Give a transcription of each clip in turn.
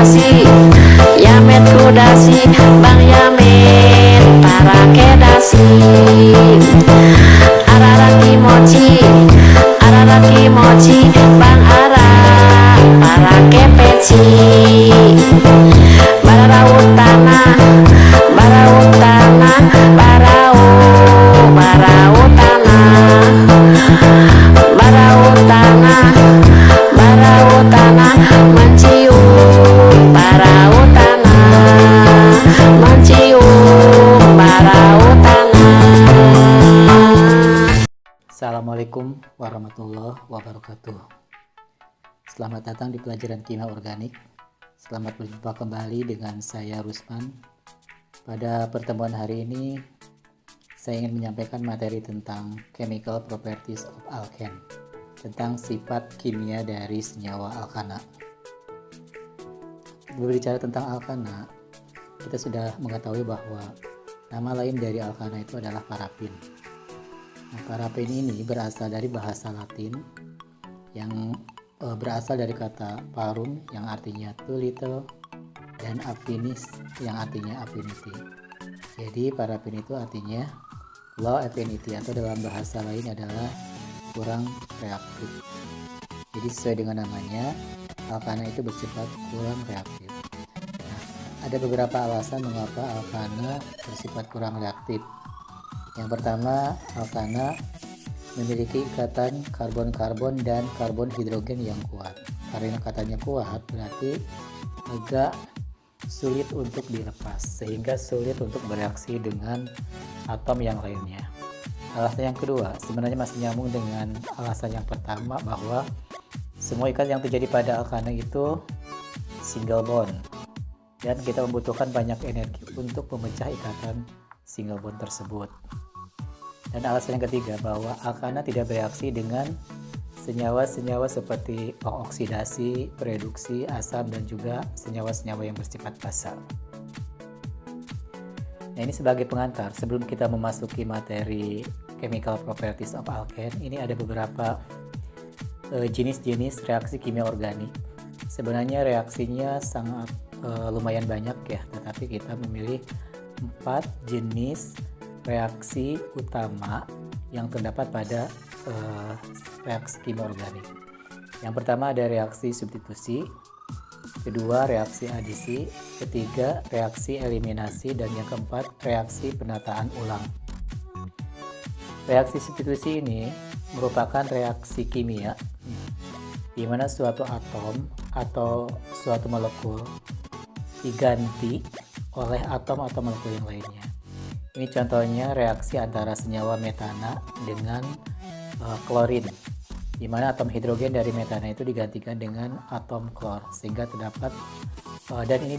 dasi, Yamet kudasi, Bang Yamet parake dasi. Araraki mochi, Bang Ara parake peci. Barau tanah, barau tanah, barau tanah, barau tanah, barau tanah, mencium barau tanah, mencium barau tanah. Assalamualaikum warahmatullahi wabarakatuh. Selamat datang di pelajaran kimia organik. Selamat berjumpa kembali dengan saya Rusman. Pada pertemuan hari ini saya ingin menyampaikan materi tentang chemical properties of alkane, tentang sifat kimia dari senyawa alkana. Berbicara tentang alkana, kita sudah mengetahui bahwa nama lain dari alkana itu adalah parafin. Nah, parafin ini berasal dari bahasa Latin yang berasal dari kata parum yang artinya too little dan affinis yang artinya affinity. Jadi parafin itu artinya low affinity atau dalam bahasa lain adalah kurang reaktif. Jadi sesuai dengan namanya, alkana itu bersifat kurang reaktif. Nah, ada beberapa alasan mengapa alkana bersifat kurang reaktif. Yang pertama, alkana memiliki ikatan karbon-karbon dan karbon hidrogen yang kuat. Karena ikatannya kuat berarti agak sulit untuk dilepas, sehingga sulit untuk bereaksi dengan atom yang lainnya. Alasan yang kedua sebenarnya masih nyambung dengan alasan yang pertama, bahwa semua ikat yang terjadi pada alkana itu single bond, dan kita membutuhkan banyak energi untuk memecah ikatan single bond tersebut. Dan alasan yang ketiga, bahwa alkana tidak bereaksi dengan senyawa-senyawa seperti oksidasi, reduksi, asam, dan juga senyawa-senyawa yang bersifat basa. Nah, ini sebagai pengantar sebelum kita memasuki materi chemical properties of alkane. Ini ada beberapa jenis-jenis reaksi kimia organik. Sebenarnya reaksinya sangat lumayan banyak ya, tetapi kita memilih 4 jenis reaksi utama yang terdapat pada reaksi kimia organik. Yang pertama ada reaksi substitusi, kedua reaksi adisi, ketiga reaksi eliminasi, dan yang keempat reaksi penataan ulang. Reaksi substitusi ini merupakan reaksi kimia di mana suatu atom atau suatu molekul diganti oleh atom atau molekul yang lainnya. Ini contohnya reaksi antara senyawa metana dengan klorin, di mana atom hidrogen dari metana itu digantikan dengan atom klor, sehingga terdapat dan ini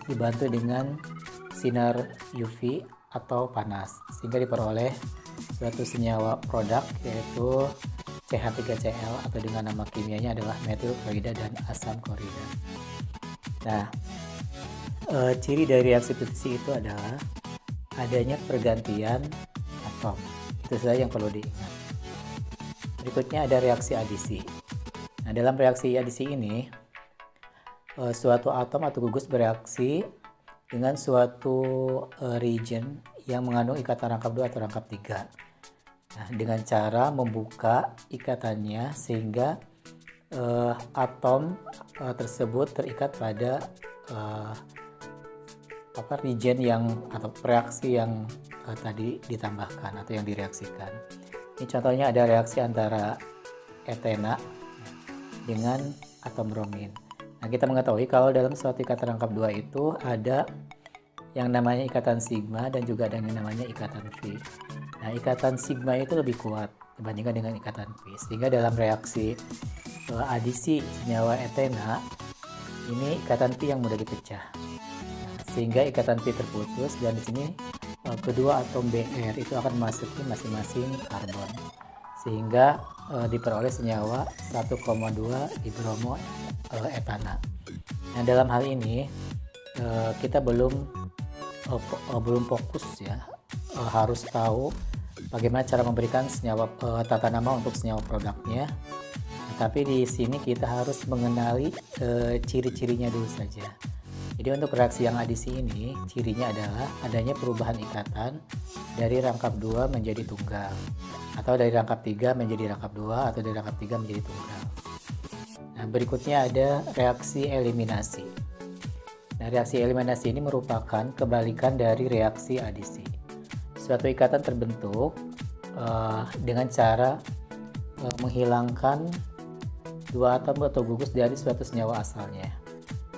dibantu dengan sinar UV atau panas, sehingga diperoleh suatu senyawa produk yaitu CH3Cl atau dengan nama kimianya adalah metil klorida dan asam klorida. Nah, ciri dari reaksi substitusi itu adalah adanya pergantian atom. Itu saja yang perlu diingat. Berikutnya ada reaksi adisi. Nah, dalam reaksi adisi ini suatu atom atau gugus bereaksi dengan suatu reagent yang mengandung ikatan rangkap 2 atau rangkap 3. Nah, dengan cara membuka ikatannya sehingga atom tersebut terikat pada reagent yang atau reaksi yang tadi ditambahkan atau yang direaksikan. Ini contohnya ada reaksi antara etena dengan atom bromin. Nah, kita mengetahui kalau dalam suatu ikatan rangkap 2 itu ada yang namanya ikatan sigma dan juga ada yang namanya ikatan V. Nah, ikatan sigma itu lebih kuat dibandingkan dengan ikatan V, sehingga dalam reaksi adisi senyawa etena ini ikatan V yang mudah dipecah. Sehingga ikatan P terputus, dan di sini kedua atom Br itu akan memasuki masing-masing karbon, sehingga diperoleh senyawa 1,2 dibromo etana. Nah, dalam hal ini kita belum fokus ya, harus tahu bagaimana cara memberikan senyawa tata nama untuk senyawa produknya. Nah, tapi di sini kita harus mengenali ciri-cirinya dulu saja. Jadi untuk reaksi yang adisi ini, cirinya adalah adanya perubahan ikatan dari rangkap 2 menjadi tunggal, atau dari rangkap 3 menjadi rangkap 2, atau dari rangkap 3 menjadi tunggal. Nah, berikutnya ada reaksi eliminasi. Nah, reaksi eliminasi ini merupakan kebalikan dari reaksi adisi. Suatu ikatan terbentuk dengan cara menghilangkan dua atom atau gugus dari suatu senyawa asalnya.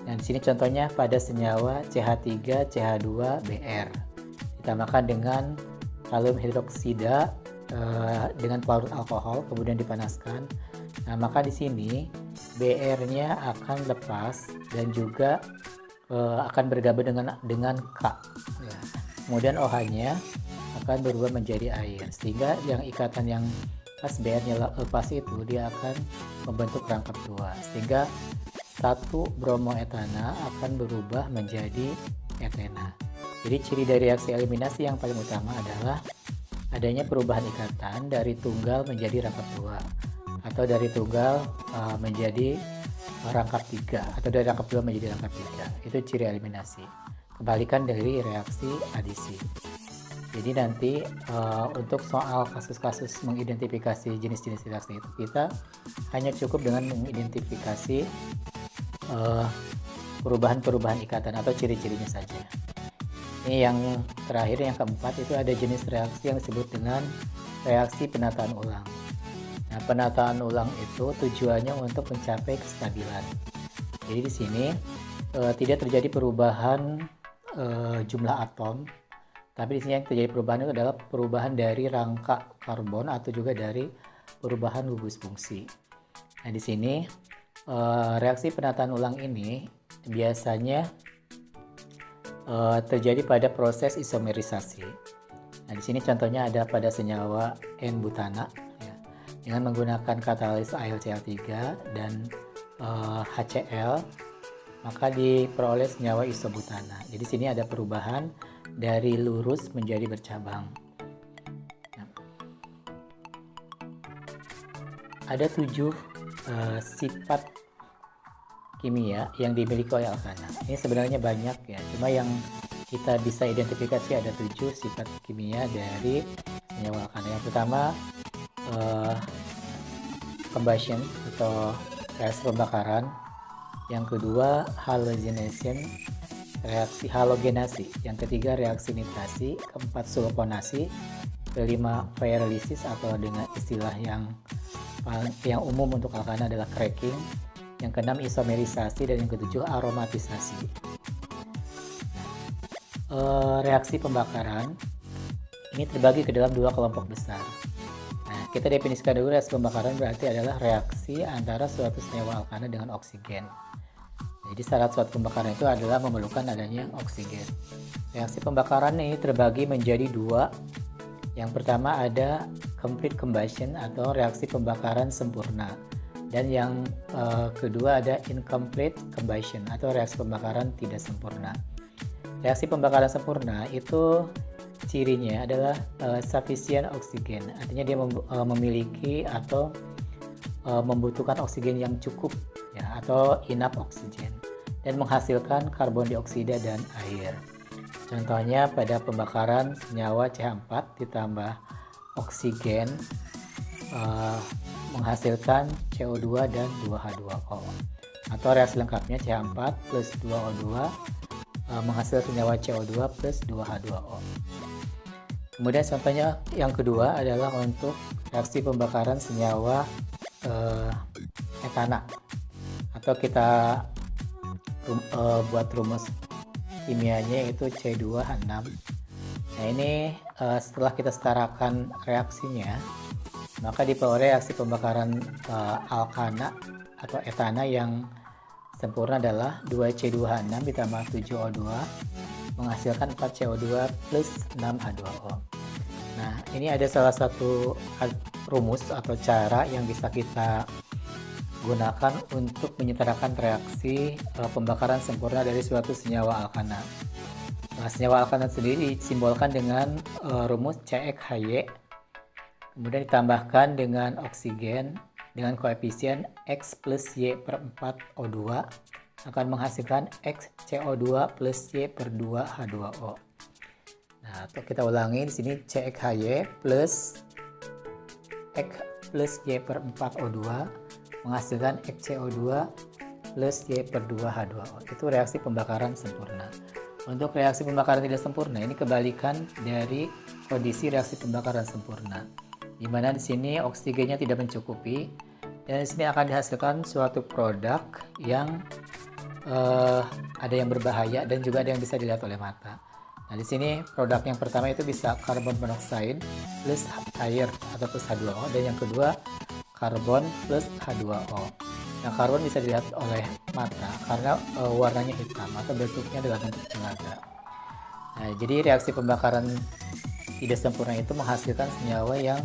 Nah, di sini contohnya pada senyawa CH3, CH2, Br ditambahkan dengan kalium hidroksida dengan pelarut alkohol, kemudian dipanaskan. Nah, maka di sini Br-nya akan lepas dan juga akan bergabung dengan K. Ya. Kemudian OH-nya akan berubah menjadi air, sehingga yang ikatan yang pas Br-nya lepas itu dia akan membentuk rangkap 2, sehingga 1 bromoetana akan berubah menjadi etena. Jadi ciri dari reaksi eliminasi yang paling utama adalah adanya perubahan ikatan dari tunggal menjadi rangkap 2, atau dari tunggal menjadi rangkap 3, atau dari rangkap 2 menjadi rangkap 3. Itu ciri eliminasi. Kebalikan dari reaksi adisi. Jadi nanti untuk soal kasus-kasus mengidentifikasi jenis-jenis reaksi itu, kita hanya cukup dengan mengidentifikasi perubahan-perubahan ikatan atau ciri-cirinya saja. Ini yang terakhir, yang keempat, itu ada jenis reaksi yang disebut dengan reaksi penataan ulang. Nah, penataan ulang itu tujuannya untuk mencapai kestabilan. Jadi di sini tidak terjadi perubahan jumlah atom, tapi di sini yang terjadi perubahan itu adalah perubahan dari rangka karbon atau juga dari perubahan gugus fungsi. Nah, di sini reaksi penataan ulang ini biasanya terjadi pada proses isomerisasi. Nah, di sini contohnya ada pada senyawa N-butana ya, dengan menggunakan katalis AlCl3 dan HCl, maka diperoleh senyawa isobutana. Jadi sini ada perubahan dari lurus menjadi bercabang. Nah, ada 7 sifat kimia yang dimiliki oleh alkana. Ini sebenarnya banyak ya, cuma yang kita bisa identifikasi ada 7 sifat kimia dari senyawa alkana. Yang pertama combustion atau reaksi pembakaran. Yang kedua halogenation, reaksi halogenasi. Yang ketiga reaksi nitrasi. Keempat sulfonasi. Kelima pyrolysis atau dengan istilah yang umum untuk alkana adalah cracking. Yang keenam isomerisasi, dan yang ketujuh aromatisasi. Reaksi pembakaran ini terbagi ke dalam 2 kelompok besar. Nah, kita definisikan dulu reaksi pembakaran berarti adalah reaksi antara suatu senyawa alkana dengan oksigen. Jadi syarat suatu pembakaran itu adalah memerlukan adanya oksigen. Reaksi pembakaran ini terbagi menjadi 2. Yang pertama ada complete combustion atau reaksi pembakaran sempurna. Dan yang kedua ada incomplete combustion atau reaksi pembakaran tidak sempurna. Reaksi pembakaran sempurna itu cirinya adalah sufficient oksigen, artinya dia memiliki atau membutuhkan oksigen yang cukup ya, atau enough oksigen, dan menghasilkan karbon dioksida dan air. Contohnya pada pembakaran senyawa CH4 ditambah oksigen menghasilkan CO2 dan 2H2O, atau reaksi lengkapnya CH4 plus 2O2 menghasilkan senyawa CO2 plus 2H2O. Kemudian contohnya yang kedua adalah untuk reaksi pembakaran senyawa etana, atau kita buat rumus kimianya itu C2H6. Nah, ini setelah kita setarakan reaksinya, maka diperoleh reaksi pembakaran alkana atau etana yang sempurna adalah 2C2H6 ditambah 7O2 menghasilkan 4CO2 plus 6H2O. Nah, ini ada salah satu rumus atau cara yang bisa kita gunakan untuk menyetarakan reaksi pembakaran sempurna dari suatu senyawa alkana. Nah, senyawa alkana sendiri disimbolkan dengan rumus CXHY, kemudian ditambahkan dengan oksigen dengan koefisien X plus Y per 4 O2 akan menghasilkan X CO2 plus Y per 2 H2O. Nah, untuk kita ulangi di sini CXHY plus X plus Y per 4 O2 menghasilkan X CO2 plus Y per 2 H2O. Itu reaksi pembakaran sempurna. Untuk reaksi pembakaran tidak sempurna ini kebalikan dari kondisi reaksi pembakaran sempurna, di mana di sini oksigennya tidak mencukupi dan di sini akan dihasilkan suatu produk yang ada yang berbahaya dan juga ada yang bisa dilihat oleh mata. Nah, di sini produk yang pertama itu bisa karbon monoksida plus air atau plus H2O, dan yang kedua karbon plus H2O. Nah, karbon bisa dilihat oleh mata karena warnanya hitam atau bentuknya adalah bentuk telaga. Nah, jadi reaksi pembakaran tidak sempurna itu menghasilkan senyawa yang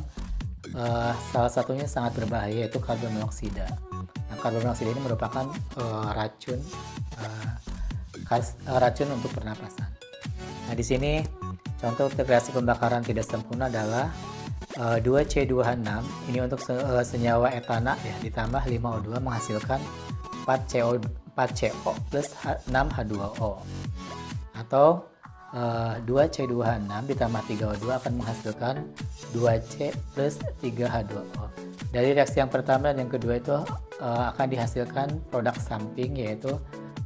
salah satunya sangat berbahaya, yaitu karbon monoksida. Nah, karbon monoksida ini merupakan racun untuk pernapasan. Nah, di sini contoh reaksi pembakaran tidak sempurna adalah 2C2H6 ini untuk senyawa etana ya, ditambah 5O2 menghasilkan 4CO plus 6H2O, atau 2C2H6 ditambah 3O2 akan menghasilkan 2C plus 3H2O. Dari reaksi yang pertama dan yang kedua itu akan dihasilkan produk samping, yaitu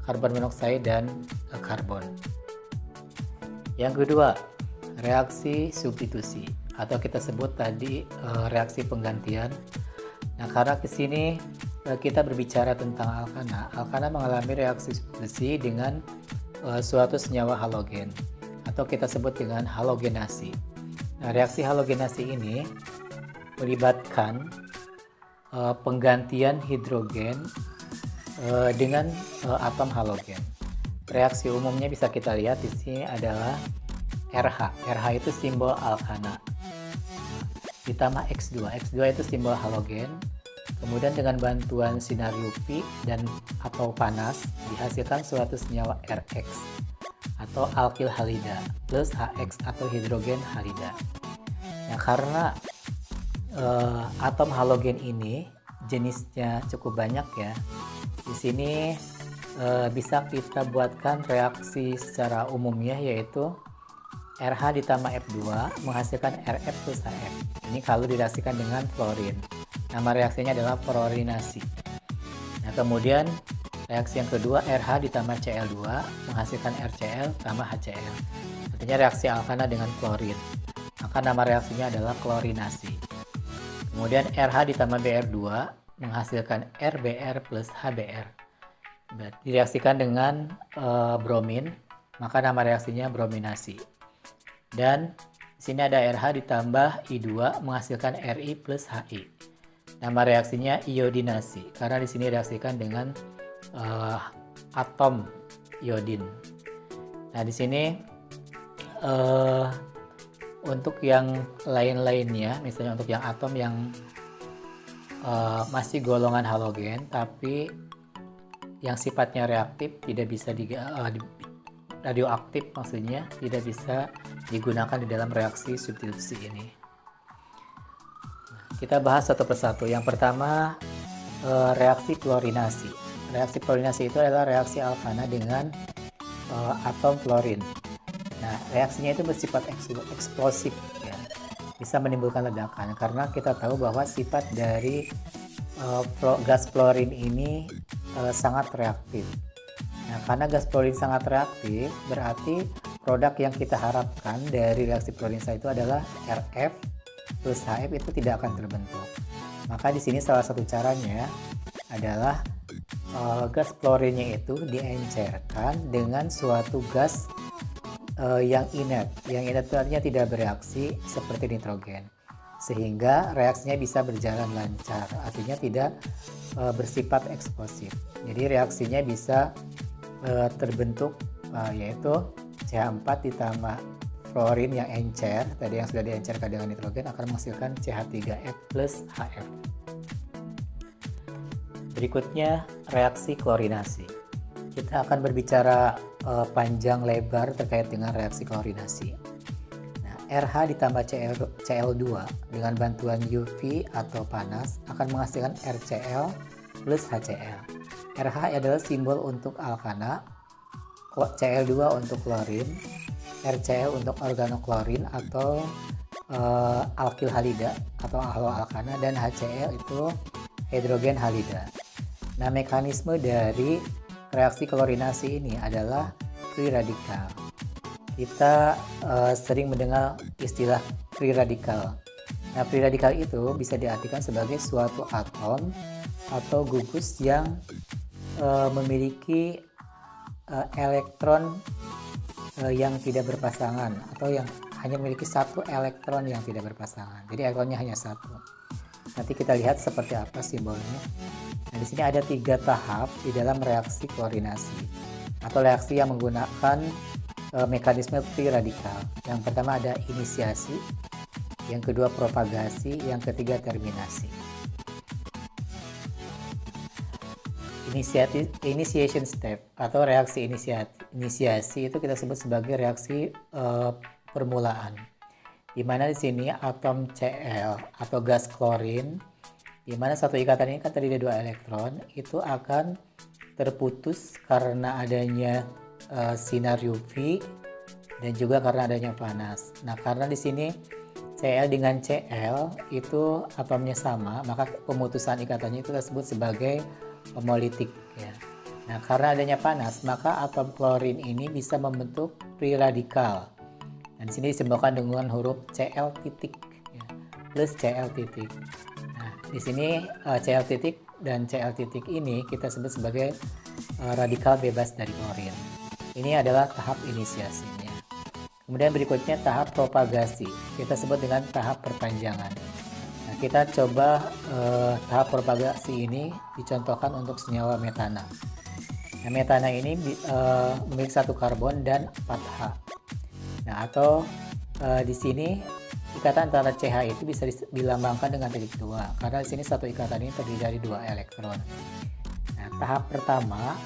karbon monoksida dan karbon. Yang kedua, reaksi substitusi atau kita sebut tadi reaksi penggantian. Nah, karena di sini kita berbicara tentang alkana. Alkana mengalami reaksi substitusi dengan suatu senyawa halogen atau kita sebut dengan halogenasi. Nah, reaksi halogenasi ini melibatkan penggantian hidrogen dengan atom halogen. Reaksi umumnya bisa kita lihat di sini adalah RH. RH itu simbol alkana. Ditambah X2. X2 itu simbol halogen. Kemudian dengan bantuan sinar UV dan atau panas dihasilkan suatu senyawa RX atau alkil halida plus HX atau hidrogen halida. Nah, karena atom halogen ini jenisnya cukup banyak ya, di sini bisa kita buatkan reaksi secara umumnya, yaitu RH ditambah F2 menghasilkan Rf plus Hf. Ini kalau direaksikan dengan fluorin. Nama reaksinya adalah fluorinasi. Nah, kemudian reaksi yang kedua RH ditambah Cl2 menghasilkan RCl tambah HCl. Artinya reaksi alkana dengan klorin. Maka nama reaksinya adalah klorinasi. Kemudian RH ditambah Br2 menghasilkan RBr plus HBr. Direaksikan dengan bromin, maka nama reaksinya brominasi. Dan di sini ada RH ditambah I2 menghasilkan Ri plus Hi. Nama reaksinya iodinasi karena di sini reaksikan dengan atom iodin. Nah, di sini untuk yang lain-lainnya, misalnya untuk yang atom yang masih golongan halogen tapi yang sifatnya reaktif, tidak bisa radioaktif, maksudnya tidak bisa digunakan di dalam reaksi substitusi ini. Kita bahas satu persatu. Yang pertama, reaksi klorinasi. Reaksi klorinasi itu adalah reaksi alkana dengan atom klorin. Nah, reaksinya itu bersifat eksplosif ya. Bisa menimbulkan ledakan karena kita tahu bahwa sifat dari gas klorin ini sangat reaktif. Nah, karena gas klorin sangat reaktif, berarti produk yang kita harapkan dari reaksi klorinasi itu adalah Rf plus Hf itu tidak akan terbentuk. Maka di sini salah satu caranya adalah gas klorinnya itu diencerkan dengan suatu gas yang inert. Yang inert itu artinya tidak bereaksi seperti nitrogen, sehingga reaksinya bisa berjalan lancar, artinya tidak bersifat eksplosif. Jadi reaksinya bisa terbentuk yaitu CH4 ditambah fluorin yang encer, tadi yang sudah diencerkan dengan nitrogen akan menghasilkan CH3F plus HF. Berikutnya reaksi klorinasi. Kita akan berbicara panjang lebar terkait dengan reaksi klorinasi. Nah, RH ditambah Cl2 dengan bantuan UV atau panas akan menghasilkan RCl plus HCl. RH adalah simbol untuk alkana, Cl2 untuk klorin, RCl untuk organoklorin atau alkil halida atau haloalkana, dan HCl itu hidrogen halida. Nah, mekanisme dari reaksi klorinasi ini adalah free radikal. Kita sering mendengar istilah free radikal. Nah, free radikal itu bisa diartikan sebagai suatu atom atau gugus yang memiliki elektron yang tidak berpasangan, atau yang hanya memiliki satu elektron yang tidak berpasangan. Jadi elektronnya hanya satu. Nanti kita lihat seperti apa simbolnya. Nah, di sini ada 3 tahap di dalam reaksi klorinasi atau reaksi yang menggunakan mekanisme free radikal. Yang pertama ada inisiasi, yang kedua propagasi, yang ketiga terminasi. Initiation step atau reaksi inisiasi itu kita sebut sebagai reaksi permulaan, di mana di sini atom Cl atau gas klorin, di mana satu ikatan ini kan terdiri dari 2 elektron, itu akan terputus karena adanya sinar UV dan juga karena adanya panas. Nah, karena di sini Cl dengan Cl itu atomnya sama, maka pemutusan ikatannya itu kita sebut sebagai homolitik ya. Nah, karena adanya panas, maka atom klorin ini bisa membentuk free radikal. Dan di sini disimbolkan dengan huruf Cl titik ya, plus Cl titik. Nah, di sini Cl titik dan Cl titik ini kita sebut sebagai radikal bebas dari klorin. Ini adalah tahap inisiasinya. Kemudian berikutnya tahap propagasi. Kita sebut dengan tahap perpanjangan. Nah, kita coba tahap propagasi ini dicontohkan untuk senyawa metana. Nah, metana ini memiliki 1 karbon dan 4 H. Nah, atau di sini ikatan antara CH itu bisa dilambangkan dengan titik 2 karena di sini satu ikatan ini terdiri dari 2 elektron. Nah, tahap pertama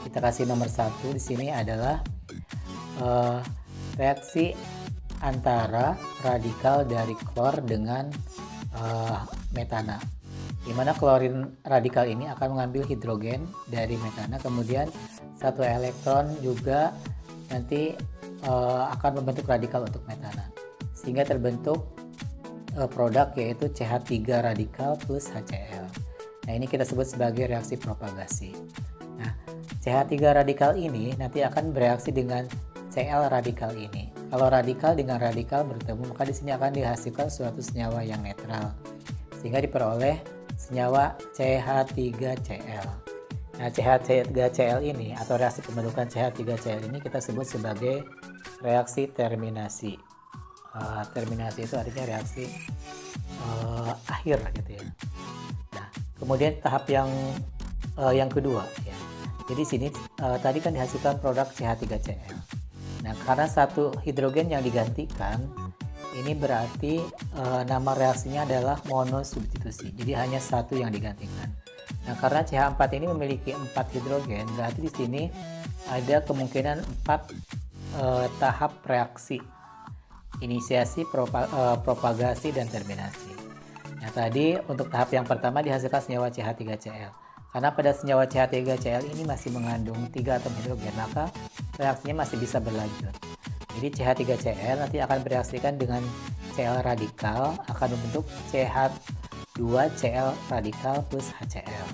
kita kasih nomor 1 di sini adalah reaksi antara radikal dari klor dengan metana, di mana klorin radikal ini akan mengambil hidrogen dari metana, kemudian 1 elektron juga nanti akan membentuk radikal untuk metana, sehingga terbentuk produk yaitu CH3 radikal plus HCl. Nah, ini kita sebut sebagai reaksi propagasi. Nah, CH3 radikal ini nanti akan bereaksi dengan Cl radikal ini. Kalau radikal dengan radikal bertemu, maka di sini akan dihasilkan suatu senyawa yang netral, sehingga diperoleh senyawa CH3Cl. Nah, CH3Cl ini atau reaksi pembentukan CH3Cl ini kita sebut sebagai reaksi terminasi. Terminasi itu artinya reaksi akhir gitu ya. Nah, kemudian tahap yang kedua ya. Jadi sini tadi kan dihasilkan produk CH3Cl. Nah, karena 1 hidrogen yang digantikan, ini berarti nama reaksinya adalah monosubstitusi. Jadi hanya 1 yang digantikan. Nah, karena CH4 ini memiliki 4 hidrogen, berarti di sini ada kemungkinan 4 tahap reaksi: inisiasi, propagasi, dan terminasi. Nah, tadi untuk tahap yang pertama dihasilkan senyawa CH3Cl. Karena pada senyawa CH3Cl ini masih mengandung 3 atom hidrogen, maka reaksinya masih bisa berlanjut. Jadi CH3Cl nanti akan bereaksikan dengan Cl radikal, akan membentuk CH2Cl radikal plus HCl.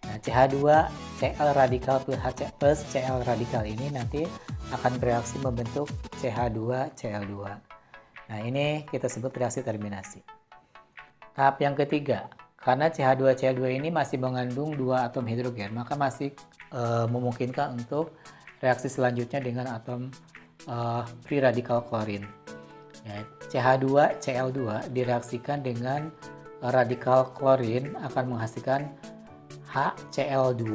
Nah, CH2Cl radikal plus Cl radikal ini nanti akan bereaksi membentuk CH2Cl2. Nah, ini kita sebut reaksi terminasi. Tahap yang ketiga, karena CH2Cl2 ini masih mengandung 2 atom hidrogen, maka masih memungkinkan untuk reaksi selanjutnya dengan atom free radikal klorin. Ya, CH2Cl2 direaksikan dengan radikal klorin akan menghasilkan HCl2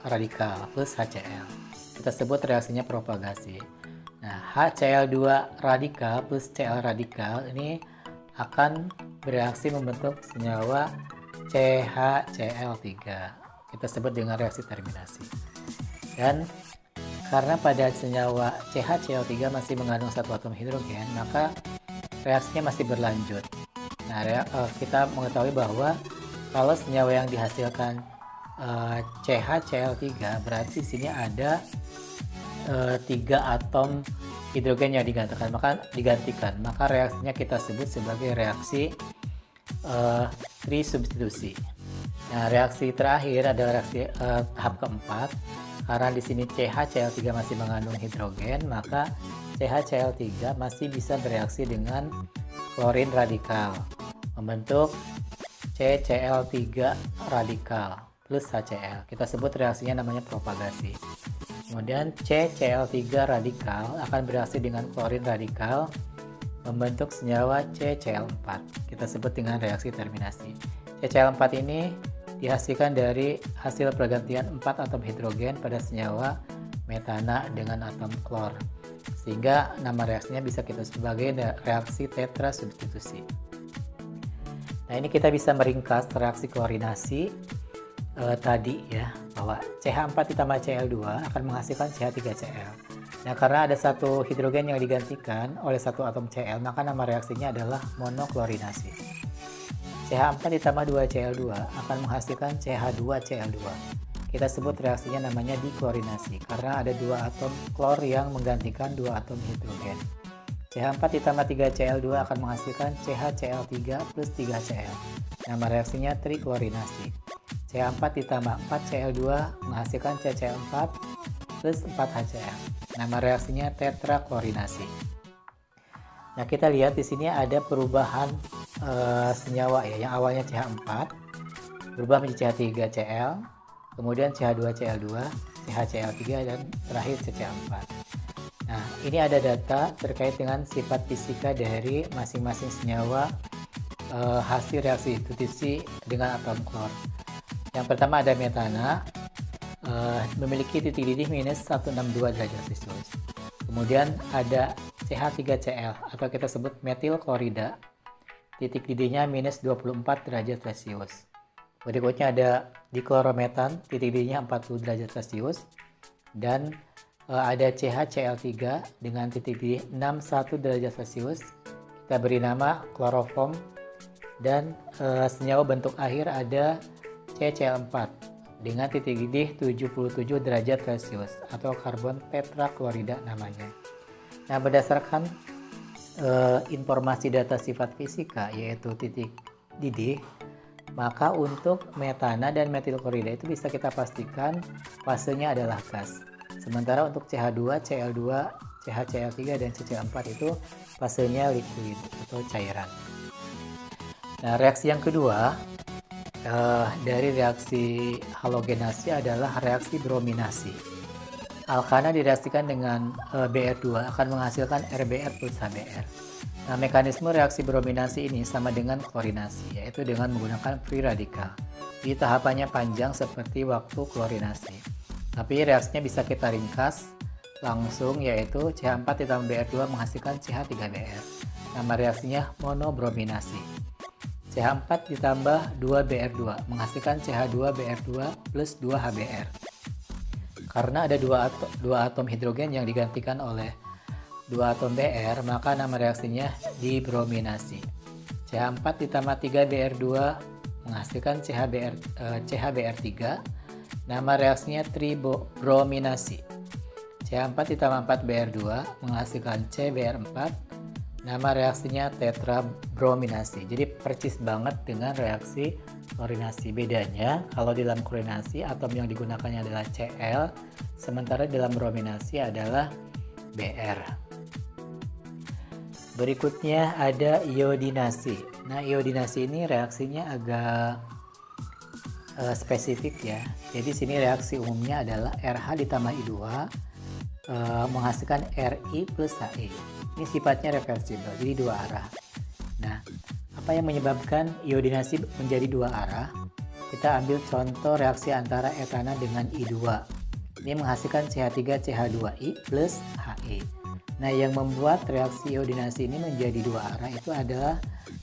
radikal plus HCl. Kita sebut reaksinya propagasi. Nah, HCl2 radikal plus Cl radikal ini akan bereaksi membentuk senyawa CHCl3. Kita sebut dengan reaksi terminasi. Dan karena pada senyawa CHCl3 masih mengandung satu atom hidrogen, maka reaksinya masih berlanjut. Nah, kita mengetahui bahwa kalau senyawa yang dihasilkan CHCl3 berarti sini ada 3 atom hidrogen yang digantikan, maka reaksinya kita sebut sebagai reaksi trisubstitusi. Nah, reaksi terakhir adalah reaksi tahap keempat. Karena di sini CHCl3 masih mengandung hidrogen, maka CHCl3 masih bisa bereaksi dengan klorin radikal, membentuk CCl3 radikal plus HCl. Kita sebut reaksinya namanya propagasi. Kemudian CCl3 radikal akan bereaksi dengan klorin radikal, membentuk senyawa CCl4. Kita sebut dengan reaksi terminasi. CCl4 ini dihasilkan dari hasil pergantian 4 atom hidrogen pada senyawa metana dengan atom klor, sehingga nama reaksinya bisa kita sebut sebagai reaksi tetrasubstitusi. Nah, ini kita bisa meringkas reaksi klorinasi tadi ya, bahwa CH4 ditambah Cl2 akan menghasilkan CH3Cl. Nah, karena ada satu hidrogen yang digantikan oleh satu atom Cl, maka nama reaksinya adalah monoklorinasi. CH4 ditambah 2Cl2 akan menghasilkan CH2Cl2. Kita sebut reaksinya namanya diklorinasi, karena ada 2 atom klor yang menggantikan 2 atom hidrogen. CH4 ditambah 3Cl2 akan menghasilkan CHCl3 plus 3Cl. Nama reaksinya triklorinasi. CH4 ditambah 4Cl2 menghasilkan CCl4 plus 4HCl. Nama reaksinya tetraklorinasi. Nah, kita lihat di sini ada perubahan senyawa ya, yang awalnya CH4 berubah menjadi CH3Cl, kemudian CH2Cl2, CHCl3 dan terakhir CCl4. Nah, ini ada data terkait dengan sifat fisika dari masing-masing senyawa hasil reaksi substitusi dengan atom klor. Yang pertama ada metana, memiliki titik didih minus 162 derajat Celcius. Kemudian ada CH3Cl atau kita sebut metil klorida, titik didihnya minus 24 derajat Celcius. Berikutnya ada diklorometan, titik didihnya 40 derajat Celcius. Dan ada CHCl3 dengan titik didih 61 derajat Celcius. Kita beri nama kloroform. Dan senyawa bentuk akhir ada CCl4 dengan titik didih 77 derajat Celcius atau karbon tetraklorida namanya. Nah, berdasarkan informasi data sifat fisika yaitu titik didih, maka untuk metana dan metil klorida itu bisa kita pastikan fasenya adalah gas. Sementara untuk CH2, Cl2, CHCl3 dan CCl4 itu fasenya liquid atau cairan. Nah, reaksi yang kedua dari reaksi halogenasi adalah reaksi brominasi. Alkana direaksikan dengan Br2 akan menghasilkan RBr plus HBr. Nah, mekanisme reaksi brominasi ini sama dengan klorinasi, yaitu dengan menggunakan free radical. Jadi tahapannya panjang seperti waktu klorinasi. Tapi reaksinya bisa kita ringkas langsung, yaitu CH4 ditambah Br2 menghasilkan CH3Br. Nama reaksinya monobrominasi. CH4 ditambah 2Br2 menghasilkan CH2Br2 plus 2HBr. Karena ada dua atom hidrogen yang digantikan oleh 2 atom Br, maka nama reaksinya dibrominasi. CH4 ditambah 3Br2 menghasilkan CHBr3. Nama reaksinya tribrominasi. CH4 ditambah 4Br2 menghasilkan CBr4. Nama reaksinya tetrabrominasi. Jadi persis banget dengan reaksi klorinasi. Bedanya kalau dalam klorinasi atom yang digunakannya adalah Cl, sementara dalam brominasi adalah Br. Berikutnya ada iodinasi. Nah, iodinasi ini reaksinya agak spesifik ya. Jadi sini reaksi umumnya adalah RH ditambah I2 menghasilkan Ri plus He. Ini sifatnya reversibel, jadi dua arah. Nah, apa yang menyebabkan iodinasi menjadi dua arah? Kita ambil contoh reaksi antara etana dengan I2. Ini menghasilkan CH3CH2I plus He. Nah, yang membuat reaksi iodinasi ini menjadi dua arah itu adalah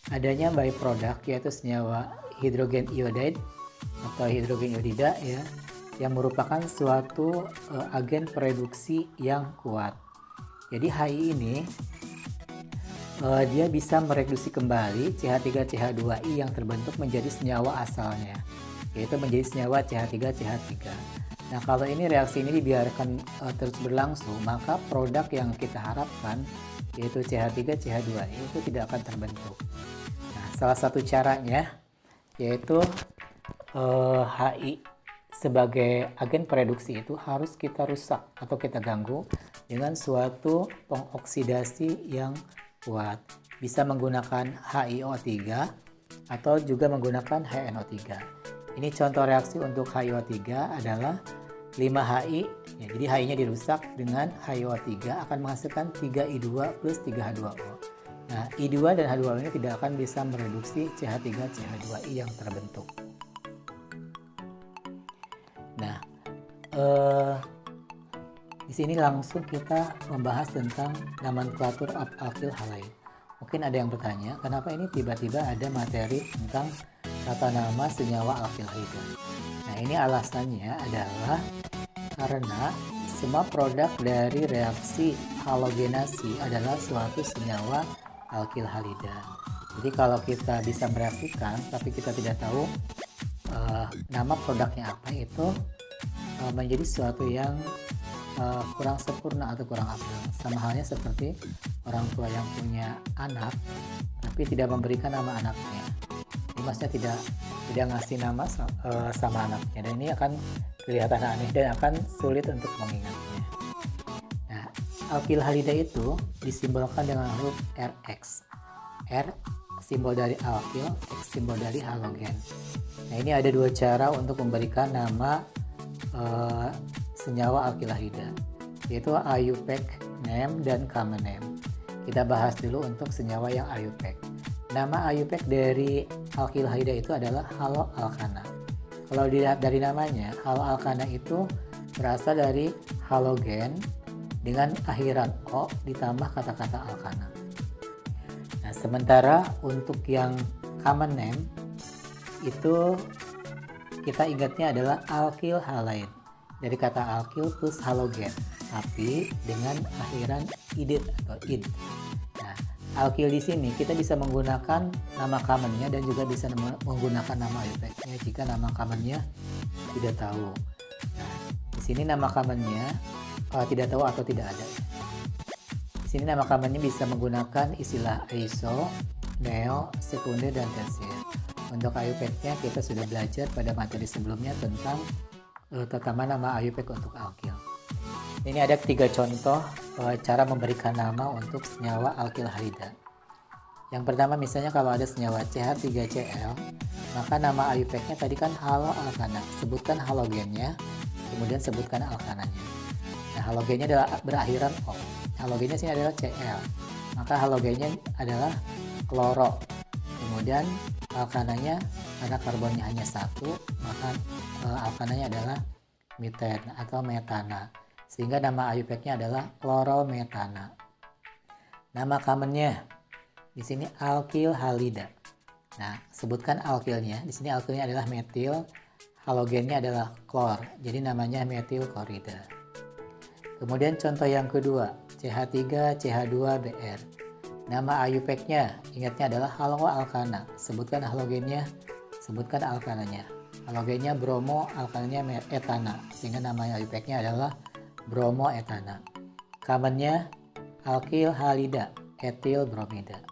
adanya byproduct, yaitu senyawa hidrogen iodide atau hidrogen iodida ya, yang merupakan suatu agen pereduksi yang kuat. Jadi HI ini dia bisa mereduksi kembali CH3CH2I yang terbentuk menjadi senyawa asalnya, yaitu menjadi senyawa CH3CH3. Nah, kalau ini reaksi ini dibiarkan terus berlangsung, maka produk yang kita harapkan yaitu CH3CH2I itu tidak akan terbentuk. Nah, salah satu caranya yaitu HI sebagai agen pereduksi itu harus kita rusak atau kita ganggu dengan suatu pengoksidasi yang kuat. Bisa menggunakan HiO3 atau juga menggunakan HNO3. Ini contoh reaksi untuk HiO3 adalah 5HI, ya, jadi HI-nya dirusak dengan HiO3 akan menghasilkan 3I2 plus 3H2O. Nah, I2 dan H2O ini tidak akan bisa mereduksi CH3CH2I yang terbentuk. Nah, di sini langsung kita membahas tentang nomenklatur alkyl halide. Mungkin ada yang bertanya, kenapa ini tiba-tiba ada materi tentang tata nama senyawa alkyl halide? Nah, ini alasannya adalah karena semua produk dari reaksi halogenasi adalah suatu senyawa alkyl halida. Jadi kalau kita bisa mereaksikan tapi kita tidak tahu nama produknya apa, itu menjadi sesuatu yang kurang sempurna atau kurang afdal. Sama halnya seperti orang tua yang punya anak tapi tidak memberikan nama anaknya. Ini maksudnya tidak ngasih nama sama anaknya, dan ini akan kelihatan aneh dan akan sulit untuk mengingatnya. Nah, alkyl halida itu disimbolkan dengan huruf RX. R simbol dari alkyl, X simbol dari halogen. Nah, ini ada dua cara untuk memberikan nama senyawa alkyl halida, yaitu IUPAC name dan common name. Kita bahas dulu untuk senyawa yang IUPAC. Nama IUPAC dari alkyl halida itu adalah haloalkana. Kalau dilihat dari namanya, haloalkana itu berasal dari halogen dengan akhiran O ditambah kata-kata alkana. Nah, sementara untuk yang common name itu kita ingatnya adalah alkyl halide, dari kata alkyl plus halogen, tapi dengan akhiran id atau id. Nah, alkyl di sini kita bisa menggunakan nama commonnya dan juga bisa menggunakan nama IUPAC-nya jika nama commonnya tidak tahu. Nah, di sini nama commonnya tidak tahu atau tidak ada. Di sini nama commonnya bisa menggunakan istilah iso, neo, sekunder, dan tersier. Untuk IUPAC-nya kita sudah belajar pada materi sebelumnya tentang terutama nama IUPAC untuk alkyl. Ini ada 3 contoh cara memberikan nama untuk senyawa alkyl halida. Yang pertama, misalnya kalau ada senyawa CH3Cl, maka nama IUPAC-nya tadi kan haloalkana, sebutkan halogennya, kemudian sebutkan alkananya. Nah, halogennya adalah berakhiran O. Halogennya sini adalah Cl, maka halogennya adalah kloro. Kemudian alkananya, karena karbonnya hanya 1, maka alkananya adalah meten atau metana, sehingga nama IUPAC-nya adalah klorometana. Nama commonnya di sini alkyl halida. Nah, sebutkan alkylnya. Di sini alkylnya adalah metil, halogennya adalah klor, jadi namanya metil klorida. Kemudian contoh yang kedua, CH3CH2Br. Nama IUPAC-nya ingatnya adalah haloalkana. Sebutkan halogennya, sebutkan alkananya. Halogennya bromo, alkananya etana, sehingga nama IUPAC-nya adalah bromoetana. Commonnya alkyl halida, etil bromida.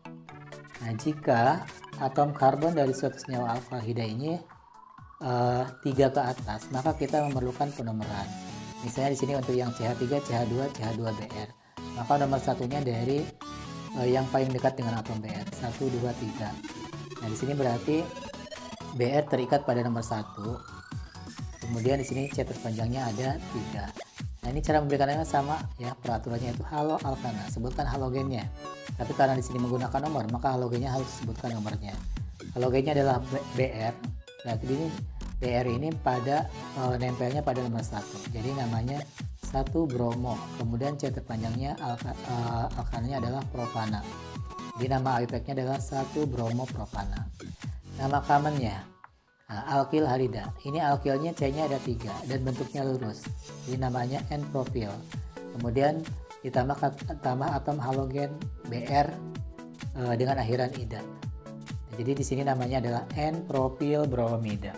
Nah, jika atom karbon dari suatu senyawa alkyl halida ini 3 ke atas, maka kita memerlukan penomoran. Misalnya di sini untuk yang CH3, CH2, CH2Br, maka nomor satunya dari yang paling dekat dengan atom Br, 1, 2, 3. Nah, di sini berarti Br terikat pada nomor 1. Kemudian di sini C terpanjangnya ada 3. Nah, ini cara memberikannya sama ya, peraturannya itu haloalkana, sebutkan halogennya. Tapi karena di sini menggunakan nomor, maka halogennya harus disebutkan nomornya. Halogennya adalah Br. Berarti ini Br ini pada nempelnya pada nomor 1. Jadi namanya 1 bromo, kemudian C terpanjangnya alkananya adalah propana. Jadi nama IUPAC-nya adalah 1 bromo propana. Nama commonnya Nah, alkil halida. Ini alkilnya C-nya ada 3 dan bentuknya lurus. Ini namanya N-propil. Kemudian ditambah atom halogen Br dengan akhiran ida. Jadi di sini namanya adalah N-propil bromida.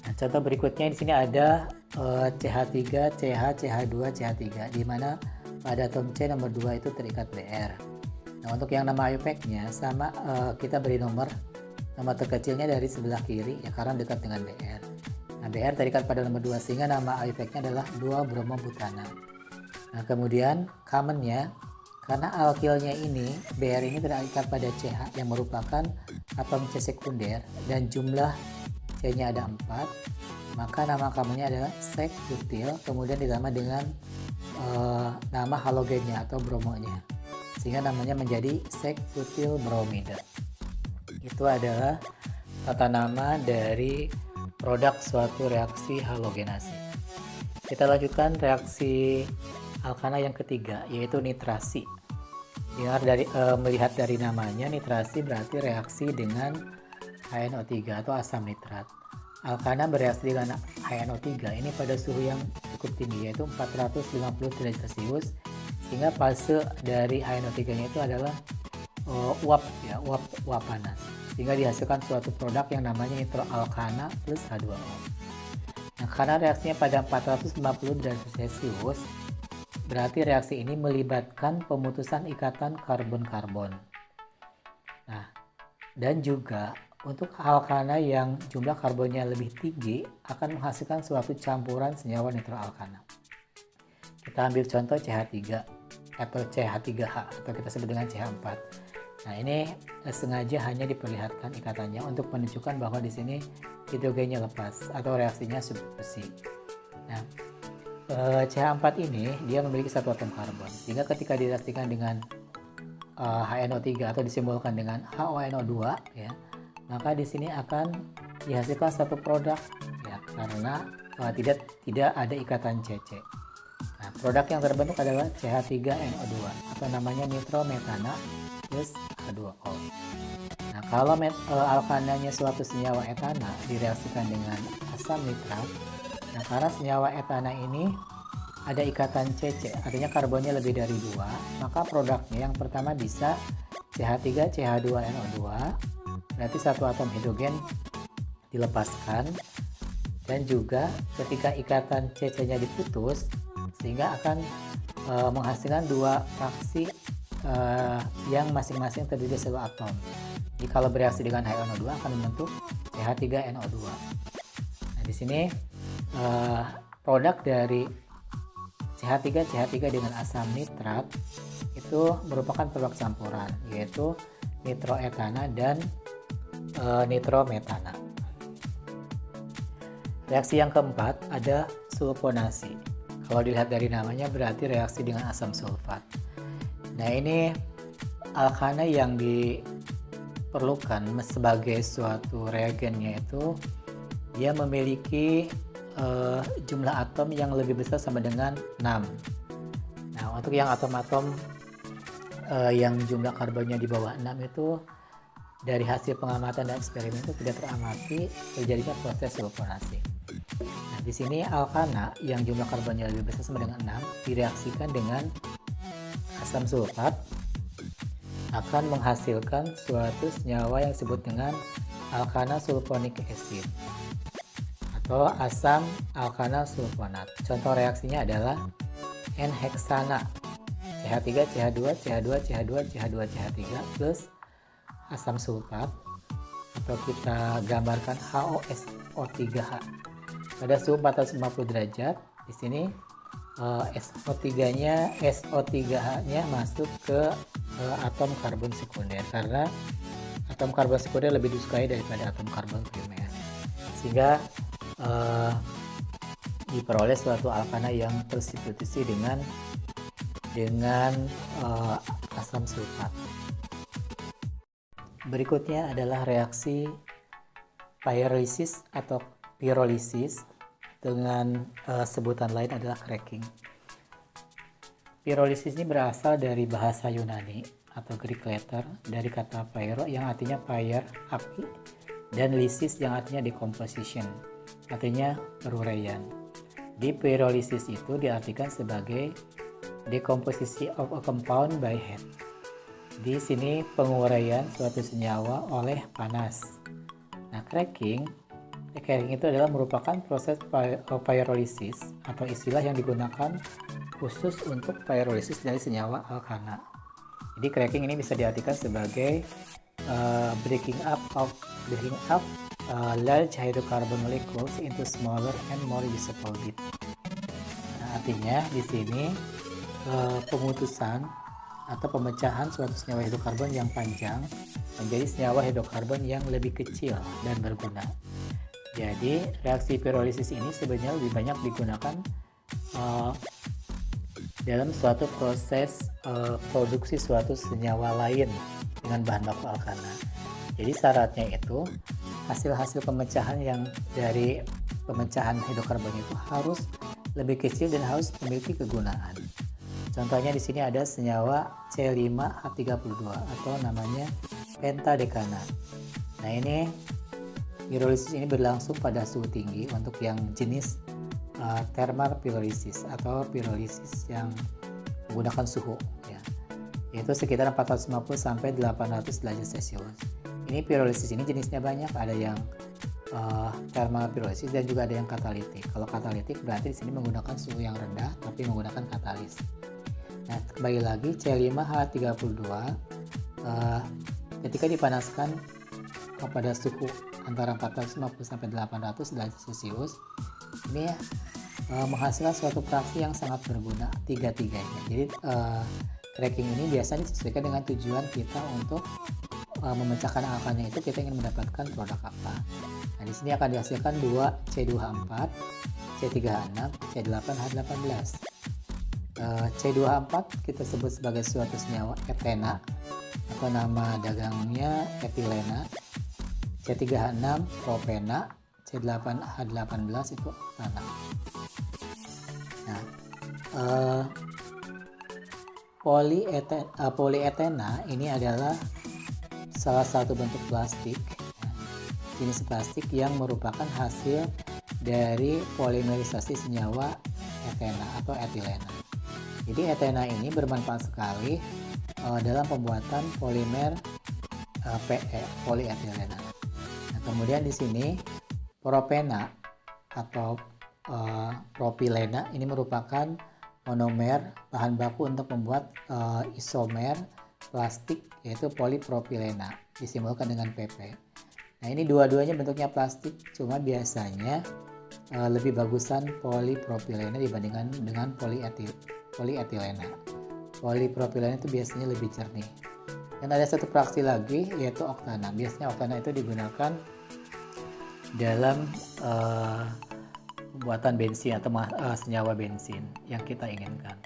Nah, contoh berikutnya di sini ada CH3, CH, CH2, CH3, di mana pada atom C nomor 2 itu terikat Br. Nah, untuk yang nama IUPAC-nya sama, kita beri nomor terkecilnya dari sebelah kiri ya, karena dekat dengan Br. Nah, Br terikat pada nomor 2 sehingga nama IUPAC-nya adalah 2-bromobutana. Nah, kemudian common-nya, karena alkilnya ini Br ini terikat pada CH yang merupakan atom C sekunder dan jumlah C-nya ada 4, maka nama common-nya adalah sek-butil, kemudian ditambah dengan nama halogennya atau bromonya, sehingga namanya menjadi sek-butil bromida. Itu adalah tata nama dari produk suatu reaksi halogenasi. Kita lanjutkan reaksi alkana yang ketiga, yaitu nitrasi. Melihat dari namanya, nitrasi berarti reaksi dengan HNO3 atau asam nitrat. Alkana bereaksi dengan HNO3 ini pada suhu yang cukup tinggi, yaitu 450 derajat Celcius, sehingga fase dari HNO3-nya itu adalah uap panas, sehingga dihasilkan suatu produk yang namanya nitroalkana plus H2O. Nah, karena reaksinya pada 450 derajat Celcius, berarti reaksi ini melibatkan pemutusan ikatan karbon-karbon. Nah, dan juga untuk alkana yang jumlah karbonnya lebih tinggi akan menghasilkan suatu campuran senyawa nitroalkana. Kita ambil contoh CH3 atau CH3H atau kita sebut dengan CH4. Nah, ini sengaja hanya diperlihatkan ikatannya untuk menunjukkan bahwa di sini hidrogennya lepas atau reaksinya substitusi. Nah, CH4 ini dia memiliki satu atom karbon, sehingga ketika direaksikan dengan HNO3 atau disimbolkan dengan HONO2 ya, maka di sini akan dihasilkan satu produk ya, karena tidak ada ikatan CC. Nah, produk yang terbentuk adalah CH3NO2 atau namanya nitrometana plus H2O. Nah, kalau alkananya suatu senyawa etana direaksikan dengan asam nitrat, nah karena senyawa etana ini ada ikatan CC, artinya karbonnya lebih dari 2, maka produknya yang pertama bisa CH3 CH2NO2, berarti satu atom hidrogen dilepaskan, dan juga ketika ikatan CC-nya diputus sehingga akan menghasilkan dua fraksi yang masing-masing terdiri dari satu atom. Jadi kalau bereaksi dengan HNO2 akan membentuk CH3NO2. Nah, di sini produk dari CH3 dengan asam nitrat itu merupakan produk campuran, yaitu nitroetana dan nitrometana. Reaksi yang keempat ada sulfonasi. Kalau dilihat dari namanya berarti reaksi dengan asam sulfat. Nah, ini alkana yang diperlukan sebagai suatu reagennya itu dia memiliki jumlah atom yang lebih besar sama dengan 6. Nah, untuk yang atom-atom yang jumlah karbonnya di bawah 6 itu dari hasil pengamatan dan eksperimen itu tidak teramati terjadinya proses sulfonasi. Nah, di sini alkana yang jumlah karbonnya lebih besar sama dengan 6 direaksikan dengan asam sulfat akan menghasilkan suatu senyawa yang disebut dengan alkana sulfonic acid atau asam alkana sulfonat. Contoh reaksinya adalah N-heksana CH3 CH2 CH2 CH2 CH2 CH3 plus asam sulfat atau kita gambarkan HOSO3H pada suhu 450 derajat. Di sini SO3-nya masuk ke atom karbon sekunder karena atom karbon sekunder lebih disukai daripada atom karbon primer, sehingga diperoleh suatu alkana yang tersubstitusi dengan asam sulfat. Berikutnya adalah reaksi pyrolysis atau pirolisis dengan sebutan lain adalah cracking. Pirolisis ini berasal dari bahasa Yunani atau Greek letter dari kata pyro yang artinya fire, api, dan lysis yang artinya decomposition, artinya peruraian. Di pyrolysis itu diartikan sebagai decomposition of a compound by heat. Di sini penguraian suatu senyawa oleh panas. Nah, cracking itu adalah merupakan proses pyrolysis atau istilah yang digunakan khusus untuk pyrolysis dari senyawa alkana. Jadi cracking ini bisa diartikan sebagai breaking up large hydrocarbon molecules into smaller and more usable bits. Nah, artinya di sini pemutusan atau pemecahan suatu senyawa hidrokarbon yang panjang menjadi senyawa hidrokarbon yang lebih kecil dan berguna. Jadi reaksi pyrolysis ini sebenarnya lebih banyak digunakan dalam suatu proses produksi suatu senyawa lain dengan bahan baku alkana. Jadi syaratnya itu hasil-hasil pemecahan yang dari pemecahan hidrokarbon itu harus lebih kecil dan harus memiliki kegunaan. Contohnya di sini ada senyawa C5H32 atau namanya pentadekana. Nah, ini pyrolysis ini berlangsung pada suhu tinggi untuk yang jenis thermal pyrolysis atau pyrolysis yang menggunakan suhu ya, yaitu sekitar 450 sampai 800 derajat Celcius. Ini pyrolysis ini jenisnya banyak, ada yang thermal pyrolysis dan juga ada yang katalitik. Kalau katalitik berarti di sini menggunakan suhu yang rendah tapi menggunakan katalis. Nah, kembali lagi C5H32 ketika dipanaskan pada suhu antara 450 sampai 800 derajat Celcius ini menghasilkan suatu fraksi yang sangat berguna tiga-tiganya. Jadi cracking ini biasanya disesuaikan dengan tujuan kita untuk memecahkan alkana itu, kita ingin mendapatkan produk apa. Nah, di sini akan dihasilkan 2 C2H4, C3H6, C8H18. C2H4 kita sebut sebagai suatu senyawa etena atau nama dagangnya etilena. C3H6 propena, C8H18 itu oktana. Nah, polietena ini adalah salah satu bentuk plastik, jenis plastik yang merupakan hasil dari polimerisasi senyawa etena atau etilena. Jadi etena ini bermanfaat sekali dalam pembuatan polimer PE, polietilena. Nah, kemudian di sini propena atau propilena ini merupakan monomer bahan baku untuk membuat isomer plastik yaitu polipropilena, disimbolkan dengan PP. Nah, ini dua-duanya bentuknya plastik, cuma biasanya lebih bagusan polipropilena dibandingkan dengan polietilena. Polipropilena itu biasanya lebih jernih. Dan ada satu fraksi lagi yaitu oktana. Biasanya oktana itu digunakan dalam pembuatan bensin atau senyawa bensin yang kita inginkan.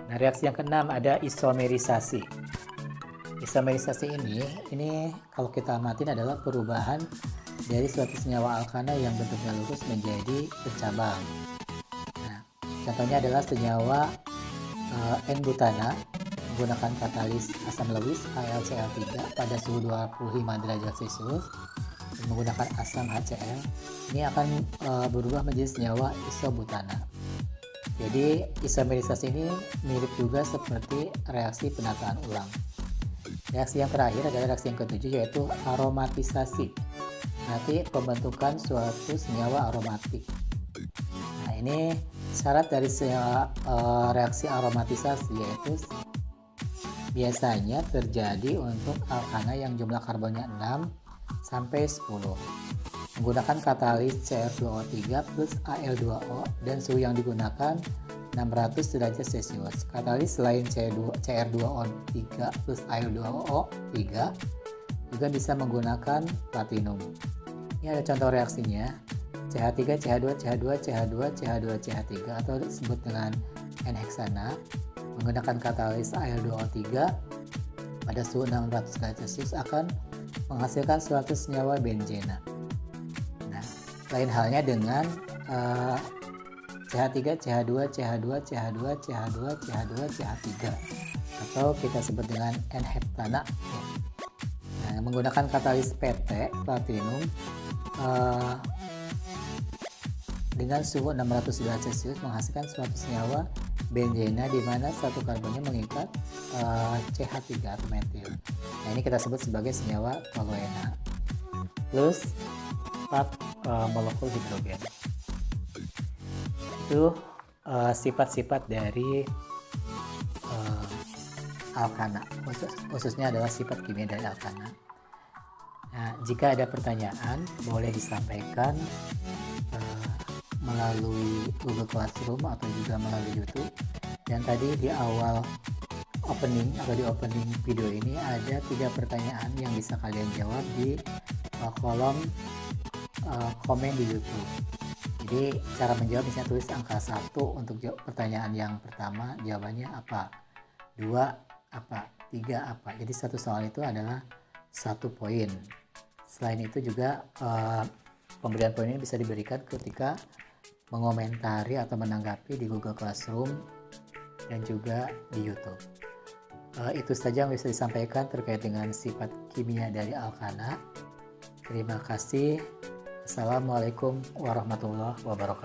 Nah, reaksi yang keenam ada isomerisasi. Isomerisasi ini kalau kita amatin adalah perubahan dari suatu senyawa alkana yang bentuknya lurus menjadi bercabang. Nah, contohnya adalah senyawa N-butana menggunakan katalis asam lewis AlCl3 pada suhu 25 derajat Celcius dan menggunakan asam HCl. Ini akan berubah menjadi senyawa isobutana. Jadi isomerisasi ini mirip juga seperti reaksi penataan ulang. Reaksi yang terakhir adalah reaksi yang ketujuh yaitu aromatisasi. Nanti pembentukan suatu senyawa aromatik. Nah, ini syarat dari reaksi aromatisasi yaitu biasanya terjadi untuk alkana yang jumlah karbonnya 6 sampai 10 menggunakan katalis Cr2O3 plus Al2O dan suhu yang digunakan 600 derajat Celcius. Katalis selain Cr2O3 plus Al2O3 juga bisa menggunakan platinum. Ini ada contoh reaksinya: CH3, CH2, CH2, CH2, CH2, CH3 atau disebut dengan N-heksana menggunakan katalis Al2O3 pada suhu 600 derajat Celcius akan menghasilkan suatu senyawa benzena. Nah, lain halnya dengan CH3, CH2, CH2, CH2, CH2, CH2, CH3 atau kita sebut dengan N-heptana. Nah, menggunakan katalis PT platinum dengan suhu 600 derajat Celcius menghasilkan suatu senyawa benzena di mana satu karbonnya mengikat CH3 atau metil. Nah, ini kita sebut sebagai senyawa toluena plus 4 molekul hidrogen. Itu sifat-sifat dari alkana, khususnya adalah sifat kimia dari alkana. Nah, jika ada pertanyaan boleh disampaikan melalui Google Classroom atau juga melalui YouTube. Dan tadi di awal opening atau di opening video ini ada 3 pertanyaan yang bisa kalian jawab di kolom komen di YouTube. Jadi cara menjawab misalnya tulis angka 1 untuk pertanyaan yang pertama, jawabannya apa, 2 apa, 3 apa. Jadi satu soal itu adalah 1 poin. Selain itu juga pemberian poin ini bisa diberikan ketika mengomentari atau menanggapi di Google Classroom dan juga di YouTube. Itu saja yang bisa disampaikan terkait dengan sifat kimia dari alkana. Terima kasih. Assalamualaikum warahmatullahi wabarakatuh.